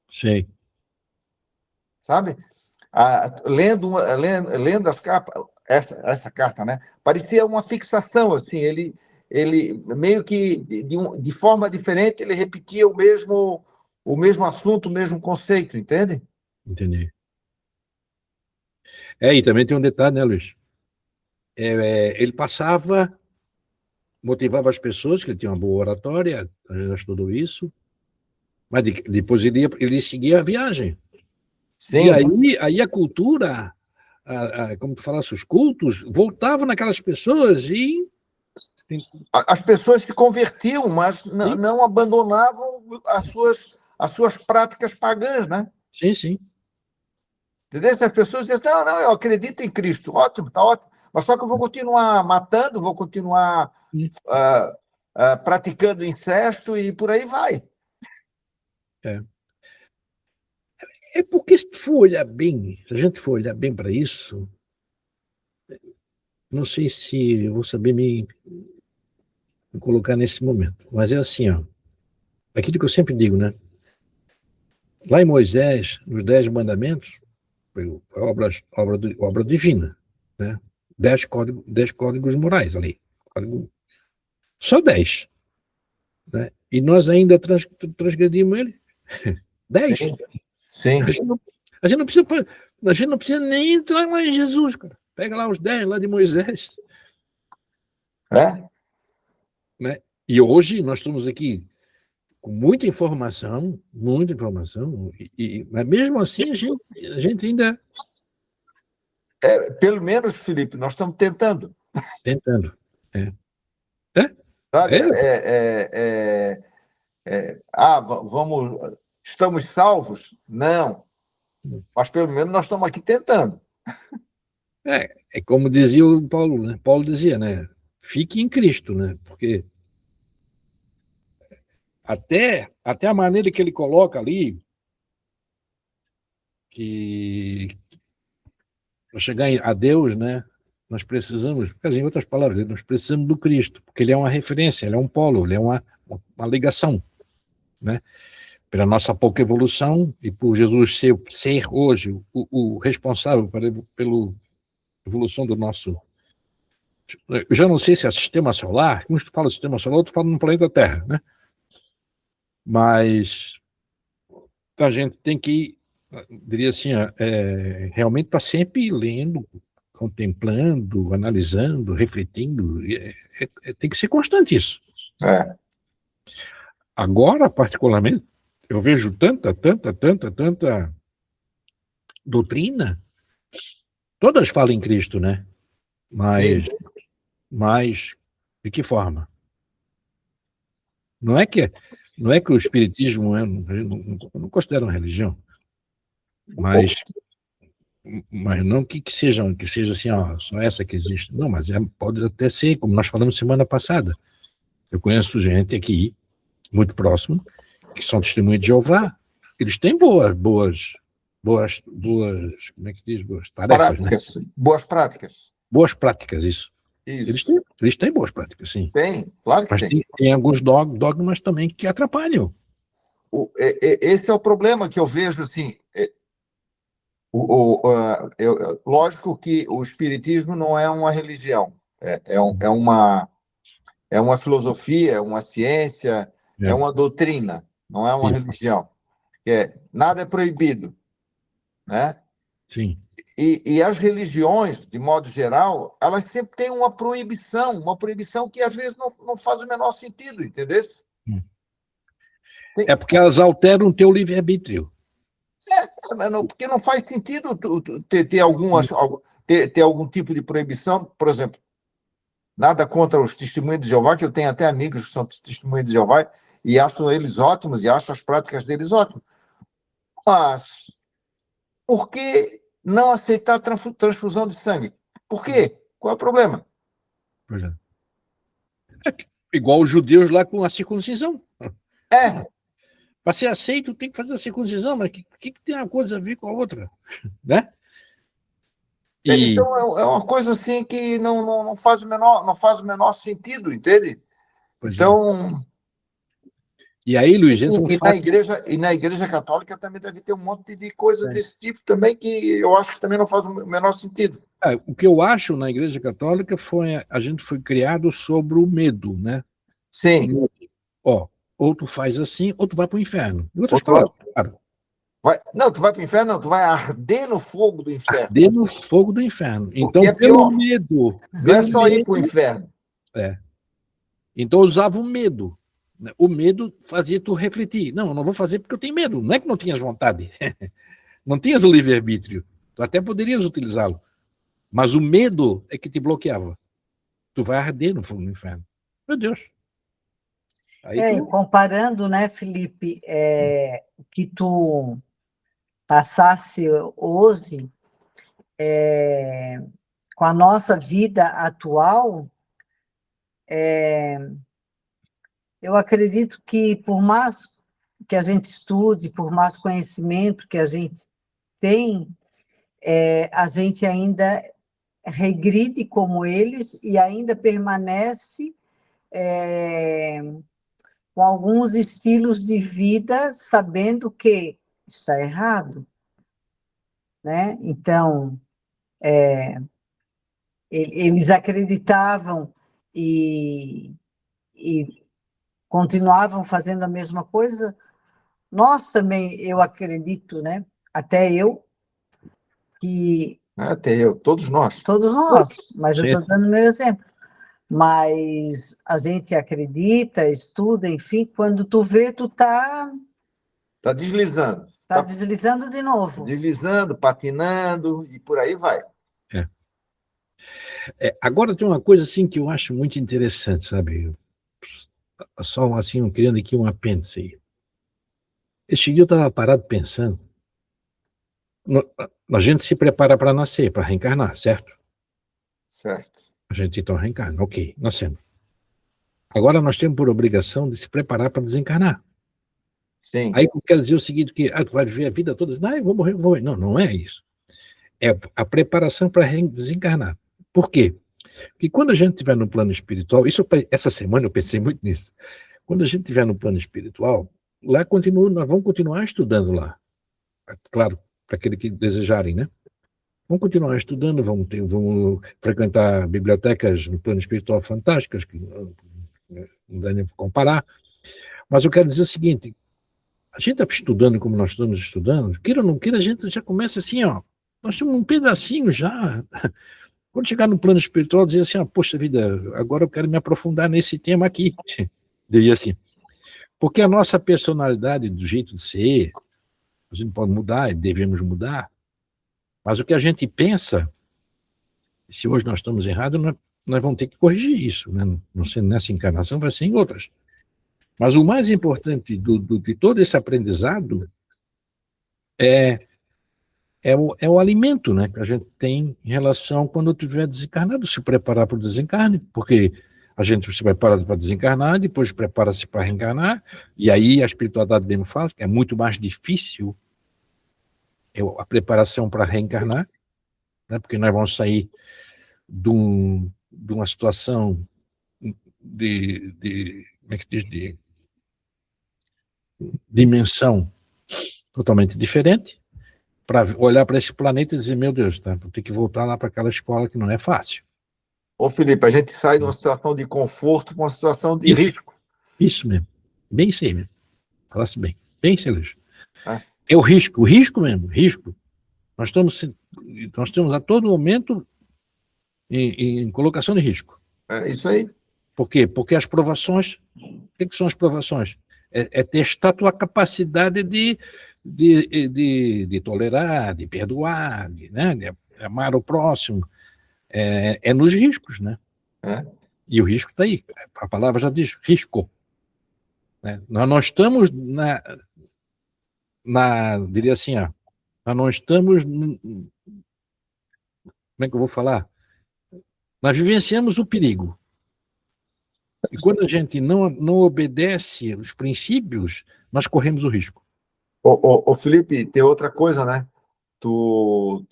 Sei. sabe? Lendo as capas, essa carta, né? Parecia uma fixação, assim, ele meio que, de forma diferente, ele repetia o mesmo assunto, o mesmo conceito, entende? Entendi. E também tem um detalhe, né, Luiz? Ele passava, motivava as pessoas, que ele tinha uma boa oratória, a gente já estudou isso, mas depois ele seguia a viagem. E Sim, aí a cultura, como tu falasse, os cultos, voltavam naquelas pessoas e... as pessoas se convertiam, mas Sim, não abandonavam as suas práticas pagãs, né? sim, sim. Entendeu? As pessoas dizem, não, eu acredito em Cristo, ótimo, está ótimo, mas só que eu vou continuar matando, vou continuar praticando incesto e por aí vai. É. Porque se for olhar bem, se a gente for olhar bem para isso, não sei se eu vou saber me colocar nesse momento, mas é assim, ó, aquilo que eu sempre digo, né? Lá em Moisés, nos 10 mandamentos, foi obra divina, né? 10 códigos morais ali. Só 10, né? E nós ainda transgredimos ele. 10. Sim, sim. A gente não precisa, a gente não precisa nem entrar lá em Jesus, cara. Pega lá os 10 lá de Moisés, É? né? E hoje nós estamos aqui com muita informação, mas mesmo assim a gente ainda Pelo menos, Felipe, nós estamos tentando, tentando. É. É? sabe? É, Estamos salvos? Não, mas pelo menos nós estamos aqui tentando. é como dizia o Paulo, né? Paulo dizia, né? Fique em Cristo, né? Porque até a maneira que ele coloca ali, que para chegar a Deus, né? Nós precisamos, em outras palavras, nós precisamos do Cristo, porque ele é uma referência, ele é um polo, ele é uma ligação, né? Pela nossa pouca evolução e por Jesus ser hoje o responsável pela evolução do nosso... Eu já não sei se é sistema solar, uns falam sistema solar, outros falam no planeta Terra, né? Mas a gente tem que, diria assim, realmente estar sempre lendo, contemplando, analisando, refletindo. Tem que ser constante isso. É. Agora, particularmente, eu vejo tanta doutrina. Todas falam em Cristo, né? Sim. Mas de que forma? Não é que o espiritismo eu não considero uma religião, mas Mas não que seja assim, ó, só essa que existe. Não, mas pode até ser, como nós falamos semana passada. Eu conheço gente aqui, muito próximo, que são testemunhas de Jeová. Eles têm boas, como é que diz? Boas tarefas, Práticas, né? boas práticas. Boas práticas, isso. Isso. Eles têm boas práticas, sim. Tem, claro que Mas tem. tem alguns dogmas também que atrapalham. Esse é o problema que eu vejo, assim. Lógico que o espiritismo não é uma religião, é uma filosofia, é uma ciência, é uma doutrina, não é uma Isso. religião. Nada é proibido, né? Sim. E as religiões, de modo geral, elas sempre têm uma proibição que às vezes não faz o menor sentido, entendeu? É porque elas alteram o teu livre-arbítrio. Porque não faz sentido ter algum tipo de proibição, por exemplo. Nada contra os testemunhos de Jeová, que eu tenho até amigos que são testemunhos de Jeová e acho eles ótimos e acho as práticas deles ótimas. Mas por que não aceitar transfusão de sangue? Por quê? Qual é o problema? Pois é. Igual os judeus lá com a circuncisão. Para ser aceito, tem que fazer a circuncisão, mas o que tem uma coisa a ver com a outra? Né? Então, é uma coisa assim que não faz o menor sentido, entende? Então. E aí, Luiz, na igreja católica também deve ter um monte de coisas desse tipo também que eu acho que também não faz o menor sentido. O que eu acho na igreja católica a gente foi criado sobre o medo, né? Sim. Ou tu faz assim, ou tu vai para o inferno. Em outras palavras, claro. Não, tu vai para o inferno, não, tu vai arder no fogo do inferno. Arder no fogo do inferno. Então, pelo medo. Não é só ir para o inferno. Então, eu usava o medo. O medo fazia tu refletir. Não, eu não vou fazer porque eu tenho medo. Não é que não tinhas vontade. Não tinhas o livre-arbítrio. Tu até poderias utilizá-lo. Mas o medo é que te bloqueava. Tu vai arder no fogo do inferno. Meu Deus. Comparando, né, Felipe, o que tu passasse hoje com a nossa vida atual, eu acredito que, por mais que a gente estude, por mais conhecimento que a gente tem, a gente ainda regride como eles e ainda permanece com alguns estilos de vida, sabendo que está errado, né? Então, eles acreditavam e continuavam fazendo a mesma coisa. Nós também, eu acredito, né? Até eu, todos nós. Todos nós, mas eu estou dando meu exemplo. Mas a gente acredita, estuda, enfim, quando tu vê, tu está deslizando. Está deslizando de novo. Deslizando, patinando e por aí vai. Agora tem uma coisa assim que eu acho muito interessante, sabe? Só assim, criando aqui um apêndice aí. Esse dia eu estava parado pensando. A gente se prepara para nascer, para reencarnar, certo? Certo. A gente então reencarna, ok, nascemos. Agora nós temos por obrigação de se preparar para desencarnar. Sim. Aí eu quero dizer o seguinte, que tu vai viver a vida toda, não, eu vou morrer, vou morrer. Não, não é isso. É a preparação para desencarnar. Por quê? Porque quando a gente estiver no plano espiritual, essa semana eu pensei muito nisso, quando a gente estiver no plano espiritual, lá nós vamos continuar estudando lá. Claro, para aqueles que desejarem, né? Vamos continuar estudando, vamos frequentar bibliotecas no plano espiritual fantásticas, que não dá nem para comparar. Mas eu quero dizer o seguinte, a gente está estudando como nós estamos estudando, queira ou não queira, a gente já começa assim, nós temos um pedacinho já. Quando chegar no plano espiritual, dizer assim, poxa vida, agora eu quero me aprofundar nesse tema aqui. Diria assim. Porque a nossa personalidade, do jeito de ser, a gente pode mudar, devemos mudar, mas o que a gente pensa, se hoje nós estamos errados, nós vamos ter que corrigir isso, né? Não sendo nessa encarnação, vai ser em outras. Mas o mais importante de todo esse aprendizado é é o alimento, né, que a gente tem em relação quando estiver desencarnado, se preparar para o desencarne, porque a gente se prepara para desencarnar, depois prepara-se para reencarnar, e aí a espiritualidade mesmo fala que é muito mais difícil a preparação para reencarnar, né, porque nós vamos sair de uma situação como é que se diz, de dimensão totalmente diferente, para olhar para esse planeta e dizer, meu Deus, tá, vou ter que voltar lá para aquela escola que não é fácil. Ô, Felipe, a gente sai de uma situação de conforto para uma situação de risco. Isso mesmo. Bem isso aí mesmo. Falasse bem. Bem isso, Luiz. É o risco mesmo, risco. Nós estamos a todo momento em colocação de risco. É isso aí. Por quê? Porque as provações, o que são as provações? É testar a tua capacidade de tolerar, de perdoar, de amar o próximo. É nos riscos, né? E o risco está aí. A palavra já diz risco. Né? Nós não estamos diria assim, nós não estamos, como é que eu vou falar? Nós vivenciamos o perigo. E quando a gente não obedece os princípios, nós corremos o risco. Ô, Felipe, tem outra coisa, né? Eu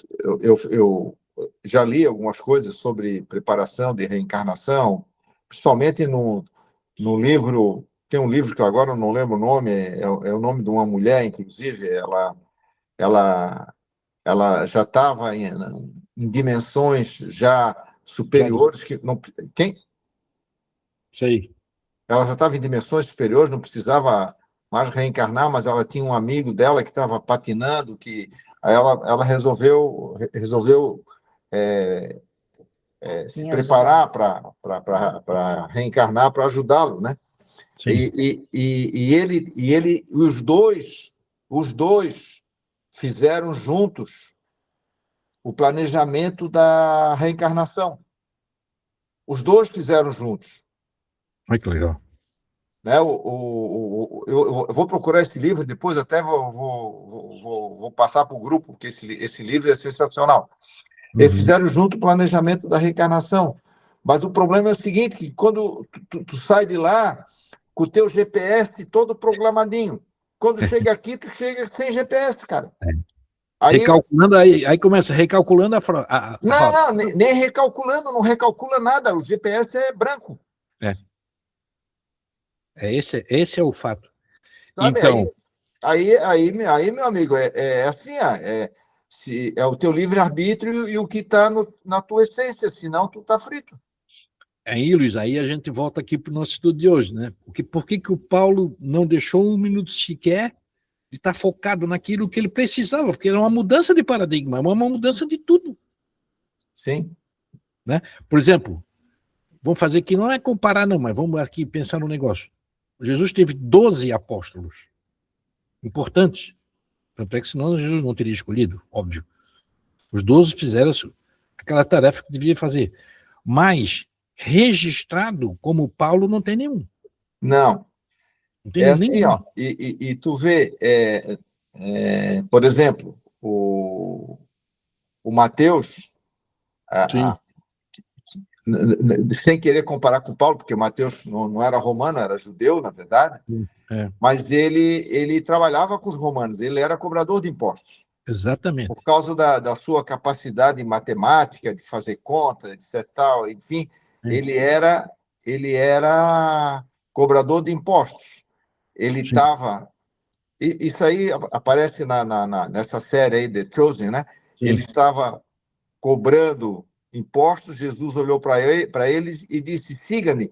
já li algumas coisas sobre preparação de reencarnação, principalmente no livro. Tem um livro que agora eu não lembro o nome, é o nome de uma mulher, inclusive, ela já estava em dimensões já superiores. Quem? Isso aí. Ela já estava em dimensões superiores, não precisava mais reencarnar, mas ela tinha um amigo dela que estava patinando, que aí ela resolveu se preparar para reencarnar, para ajudá-lo, né? Sim. Os dois fizeram juntos o planejamento da reencarnação. Os dois fizeram juntos. Olha que legal. Né? Eu vou procurar esse livro, depois até vou passar para o grupo, porque esse livro é sensacional. Eles fizeram junto o planejamento da reencarnação. Mas o problema é o seguinte, que quando tu sai de lá com o teu GPS todo programadinho, quando chega aqui, tu chega sem GPS, cara. Recalculando, aí começa recalculando a rota. Não, nem recalculando, não recalcula nada, o GPS é branco. Esse é o fato. Sabe? Então, aí, meu amigo, assim, é o teu livre-arbítrio e o que está na tua essência, senão tu está frito. Aí, Luiz, aí a gente volta aqui para o nosso estudo de hoje, né? Por que o Paulo não deixou um minuto sequer de estar focado naquilo que ele precisava? Porque era uma mudança de paradigma, uma mudança de tudo. Sim. Né? Por exemplo, vamos fazer aqui, não é comparar não, mas vamos aqui pensar no negócio. Jesus teve 12 apóstolos importantes. Tanto é que senão Jesus não teria escolhido, óbvio. Os 12 fizeram aquela tarefa que devia fazer. Mas registrado como Paulo não tem nenhum. Não. Não tem assim, nenhum. ó, e tu vê, por exemplo, o Mateus, sem querer comparar com Paulo, porque o Mateus não era romano, era judeu, na verdade, mas ele trabalhava com os romanos, ele era cobrador de impostos. Exatamente. Por causa da sua capacidade matemática, de fazer conta, etc. Tal, enfim, ele era cobrador de impostos. Ele estava... Isso aí aparece nessa série aí, The Chosen, né? Sim. Ele estava cobrando impostos, Jesus olhou para eles e disse, siga-me.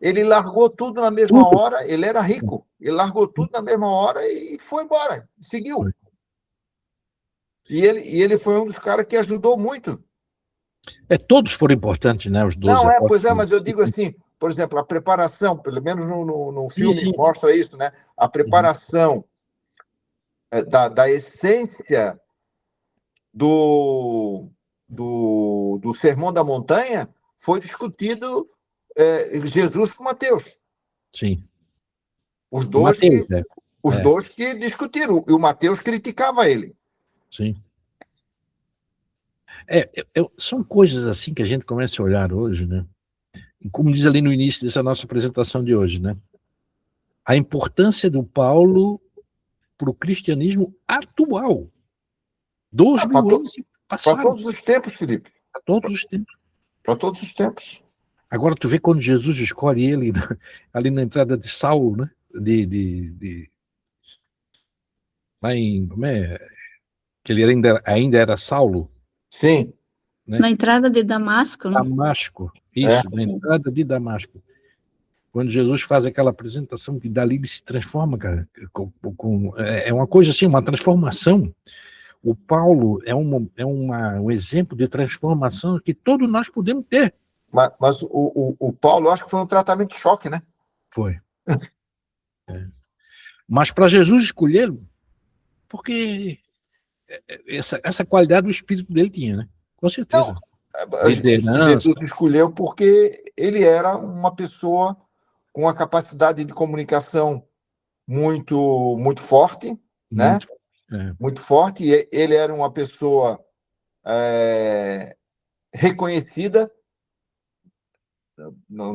Ele largou tudo na mesma hora, ele era rico, ele largou tudo na mesma hora e foi embora, seguiu. E ele foi um dos caras que ajudou muito. Todos foram importantes, né? Os 12 Não, pois mas eu digo assim, por exemplo, a preparação, pelo menos no filme sim. Mostra isso, né? A preparação da essência do Sermão da Montanha foi discutido Jesus com Mateus. Sim. Os dois que discutiram, e o Mateus criticava ele. Sim. São coisas assim que a gente começa a olhar hoje, né? E como diz ali no início dessa nossa apresentação de hoje, né? A importância do Paulo para o cristianismo atual. 2000 anos Para passaram. todos os tempos, Felipe. Para todos os tempos. Para todos os tempos. Agora tu vê quando Jesus escolhe ele ali na entrada de Saulo, né? Lá em... Como é? Que ele ainda era Saulo. Sim. Né? Na entrada de Damasco, né? Damasco. Isso, na entrada de Damasco. Quando Jesus faz aquela apresentação, que dali ele se transforma, cara. É uma coisa assim, uma transformação. O Paulo é um exemplo de transformação que todos nós podemos ter. Mas o Paulo, eu acho que foi um tratamento de choque, né? Foi. Mas para Jesus escolhê-lo, porque essa qualidade do espírito dele tinha, né? Com certeza. Jesus escolheu porque ele era uma pessoa com uma capacidade de comunicação muito, muito forte, né? Muito forte. E ele era uma pessoa reconhecida no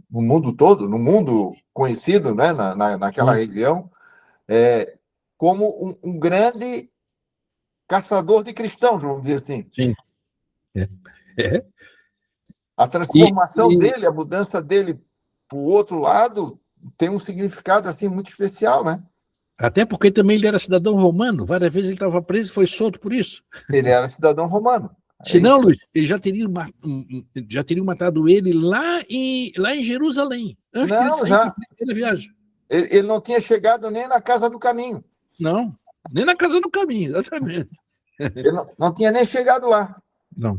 mundo todo, no mundo conhecido, né? Naquela região, como um grande caçador de cristãos, vamos dizer assim. Sim. A transformação dele, a mudança dele para o outro lado, tem um significado assim muito especial, né? Até porque também ele era cidadão romano. Várias vezes ele estava preso e foi solto por isso. Ele era cidadão romano. Se não, Luiz, ele já teriam matado ele lá em Jerusalém, antes de ele sair da primeira viagem. Ele não tinha chegado nem na casa do caminho. Não, nem na casa do caminho, exatamente. Ele não tinha nem chegado lá. Não.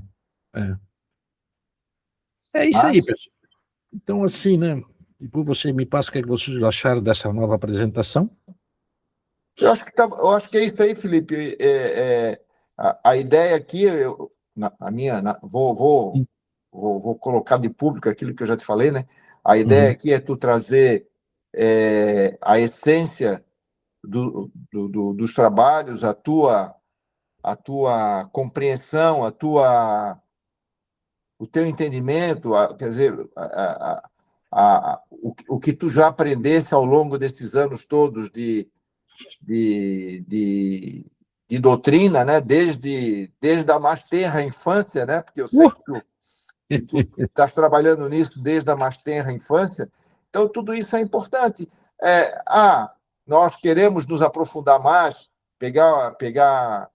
É isso aí, pessoal. Então, assim, né? Depois você me passa o que vocês acharam dessa nova apresentação. Eu acho que é isso aí, Felipe. A ideia aqui, vou colocar de público aquilo que eu já te falei, né? A ideia aqui é tu trazer a essência dos trabalhos, a tua compreensão, o teu entendimento, quer dizer, o que tu já aprendesse ao longo desses anos todos de doutrina, né? Desde a mais tenra infância, né? Porque eu sei que tu estás trabalhando nisso desde a mais tenra infância. Então, tudo isso é importante. Nós queremos nos aprofundar mais, pegar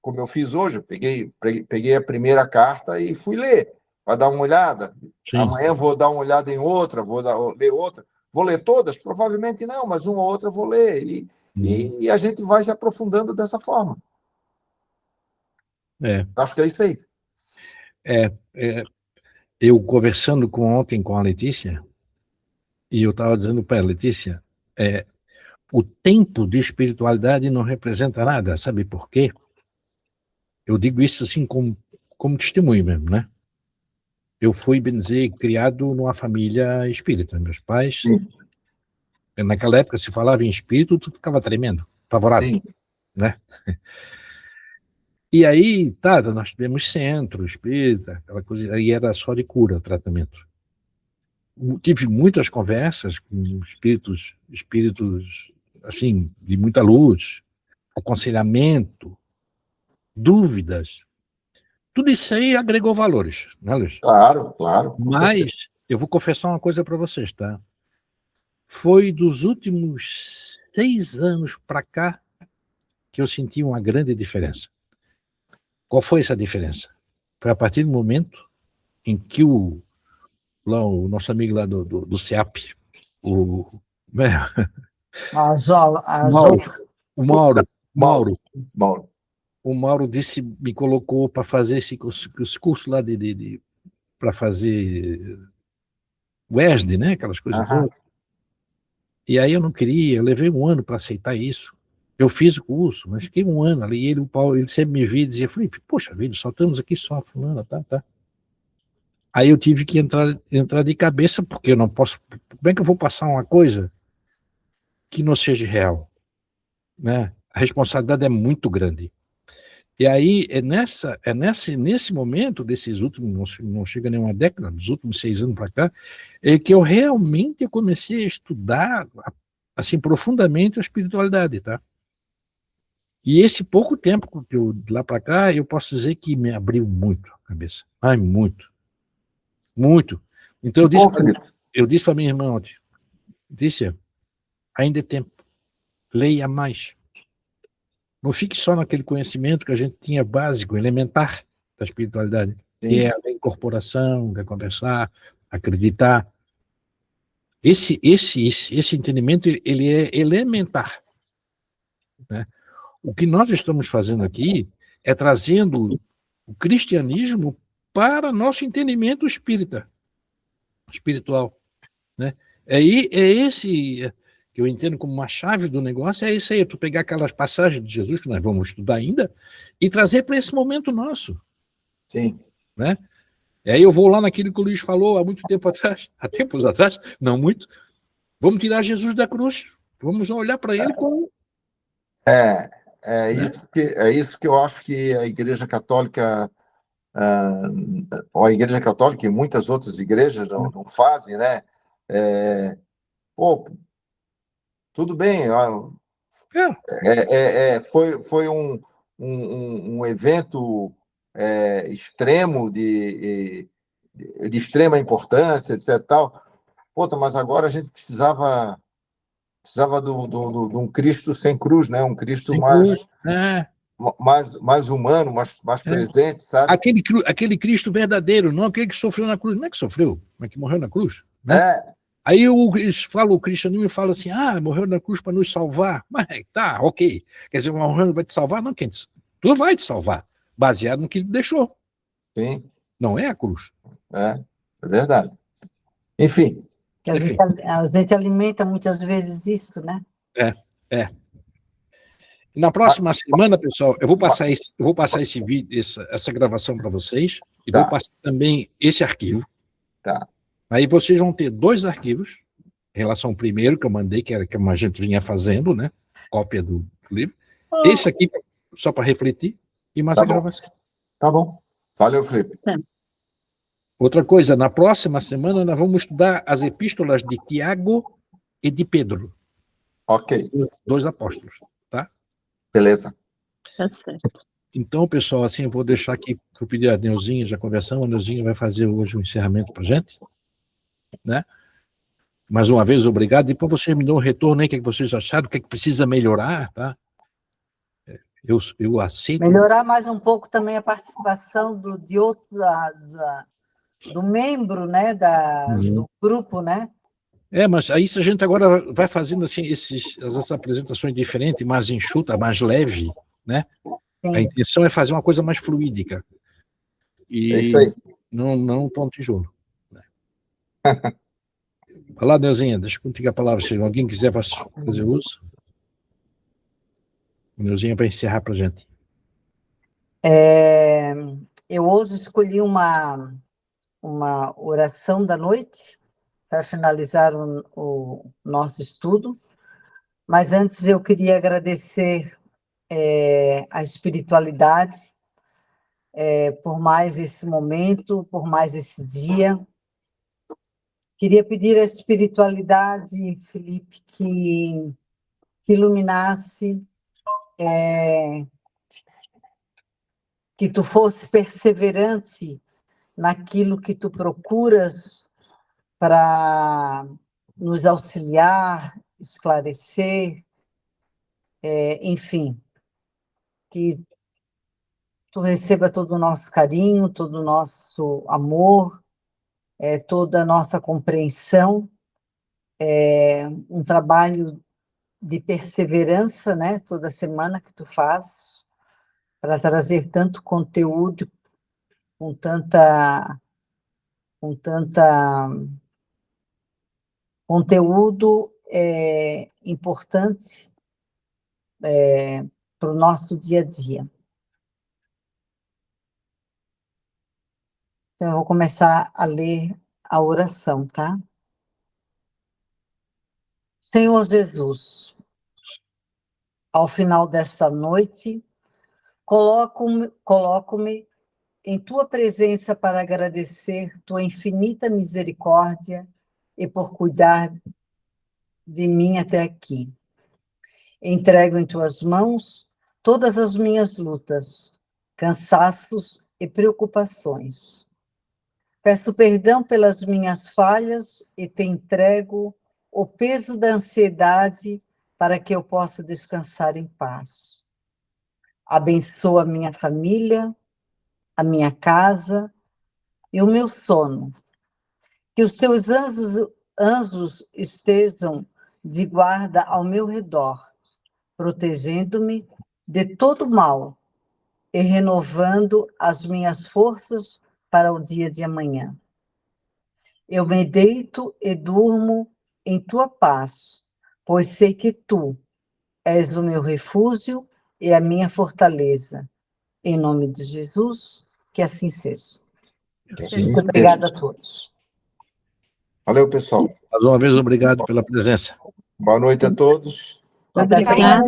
como eu fiz hoje, eu peguei a primeira carta e fui ler, para dar uma olhada. Sim. Amanhã vou dar uma olhada em outra, ler outra. Vou ler todas? Provavelmente não, mas uma ou outra eu vou ler. E a gente vai se aprofundando dessa forma. Acho que é isso aí. Eu conversando ontem com a Letícia, e eu estava dizendo para a Letícia, o tempo de espiritualidade não representa nada, sabe por quê? Eu digo isso assim como testemunho mesmo, né? Eu fui, bem dizer, criado numa família espírita. Meus pais, naquela época, se falava em espírito, tu ficava tremendo, apavorado, né? E aí, nós tivemos centro espírita, aquela coisa, aí era só de cura o tratamento. Tive muitas conversas com espíritos, assim, de muita luz, aconselhamento, dúvidas. Tudo isso aí agregou valores, né, Luiz? Claro. Mas eu vou confessar uma coisa para vocês, tá? Foi dos últimos 6 anos para cá que eu senti uma grande diferença. Qual foi essa diferença? Foi a partir do momento em que o nosso amigo lá do CEAP, o Mauro. O Mauro me colocou para fazer esse curso lá para fazer o ESD, né? Aquelas coisas todas. E aí eu não queria, eu levei 1 ano para aceitar isso. Eu fiz o curso, mas fiquei 1 ano ali. E o Paulo, ele sempre me via e dizia, Felipe, poxa vida, só estamos aqui só, fulano, tá. Aí eu tive que entrar de cabeça, porque eu não posso... Como é que eu vou passar uma coisa que não seja real? Né? A responsabilidade é muito grande. E aí, nesse momento, desses últimos, não chega nem uma década, dos últimos 6 anos para cá, é que eu realmente comecei a estudar, assim, profundamente a espiritualidade, tá? E esse pouco tempo que eu, de lá para cá, eu posso dizer que me abriu muito a cabeça. Ai, muito. Muito. Então, Que bom, Felipe. eu disse para minha irmã ontem, disse, ainda é tempo, leia mais. Não fique só naquele conhecimento que a gente tinha básico, elementar da espiritualidade, que Sim. é a incorporação, que é conversar, acreditar. Esse entendimento, ele é elementar, né? O que nós estamos fazendo aqui é trazendo o cristianismo para nosso entendimento espiritual, né? É esse que eu entendo como uma chave do negócio, é isso aí, tu pegar aquelas passagens de Jesus que nós vamos estudar ainda e trazer para esse momento nosso. Sim. Né? E aí eu vou lá naquilo que o Luiz falou há muito tempo atrás, há tempos atrás, não muito, vamos tirar Jesus da cruz, vamos olhar para ele como... É Né? isso que eu acho que a Igreja Católica, ou a Igreja Católica e muitas outras igrejas não fazem, né? Pô, tudo bem, foi um evento extremo de extrema importância, etc. Tal. Pô, mas agora a gente precisava de um Cristo sem cruz, né? Um Cristo Sem cruz. mais humano, mais presente, sabe? Aquele Cristo verdadeiro, não aquele que sofreu na cruz. Não é que sofreu, mas que morreu na cruz. Né? Aí o cristianismo fala assim, morreu na cruz para nos salvar. Mas tá, ok. Quer dizer, morrendo vai te salvar? Não, tu vai te salvar, baseado no que ele deixou. Sim. Não é a cruz. É verdade. Enfim. Que a gente alimenta muitas vezes isso, né? Na próxima semana, pessoal, eu vou passar esse vídeo, essa gravação para vocês, e vou passar também esse arquivo. Tá. Aí vocês vão ter 2 arquivos, em relação ao primeiro que eu mandei, que era que a gente vinha fazendo, né? Cópia do livro. Esse aqui, só para refletir, e mais a gravação. Tá bom. Valeu, Felipe. Outra coisa, na próxima semana nós vamos estudar as epístolas de Tiago e de Pedro. Ok. 2 apóstolos, tá? Beleza. Tá certo. Então, pessoal, assim, eu vou deixar aqui, vou pedir a Neuzinha, já conversamos, a Neuzinha vai fazer hoje um encerramento para a gente, né? Mais uma vez, obrigado. Depois vocês me dão um retorno aí, o que vocês acharam, o que precisa melhorar, tá? Eu aceito. Melhorar mais um pouco também a participação do membro, né, do grupo, né? Mas aí se a gente agora vai fazendo assim essas apresentações diferentes, mais enxuta, mais leve, né? Sim. A intenção é fazer uma coisa mais fluídica. E isso aí. Não tom tijolo. Vai lá, Neuzinha, deixa contigo a palavra, se alguém quiser fazer uso. O Neuzinha vai encerrar para a gente. Eu hoje escolhi uma oração da noite para finalizar o nosso estudo, mas antes eu queria agradecer a espiritualidade por mais esse momento, por mais esse dia. Queria pedir à espiritualidade, Felipe, que iluminasse, que tu fosse perseverante naquilo que tu procuras para nos auxiliar, esclarecer, enfim, que tu receba todo o nosso carinho, todo o nosso amor, toda a nossa compreensão, um trabalho de perseverança, né, toda semana que tu faz, para trazer tanto conteúdo, com conteúdo importante para o nosso dia a dia. Então, eu vou começar a ler a oração, tá? Senhor Jesus, ao final desta noite, Coloco-me em tua presença para agradecer tua infinita misericórdia e por cuidar de mim até aqui. Entrego em tuas mãos todas as minhas lutas, cansaços e preocupações. Peço perdão pelas minhas falhas e te entrego o peso da ansiedade para que eu possa descansar em paz. Abençoa a minha família, a minha casa e o meu sono. Que os teus anjos estejam de guarda ao meu redor, protegendo-me de todo mal e renovando as minhas forças para o dia de amanhã. Eu me deito e durmo em tua paz, pois sei que tu és o meu refúgio e a minha fortaleza. Em nome de Jesus, que assim seja. Muito obrigada a todos. Valeu, pessoal. Mais uma vez, obrigado pela presença. Boa noite a todos. Obrigada.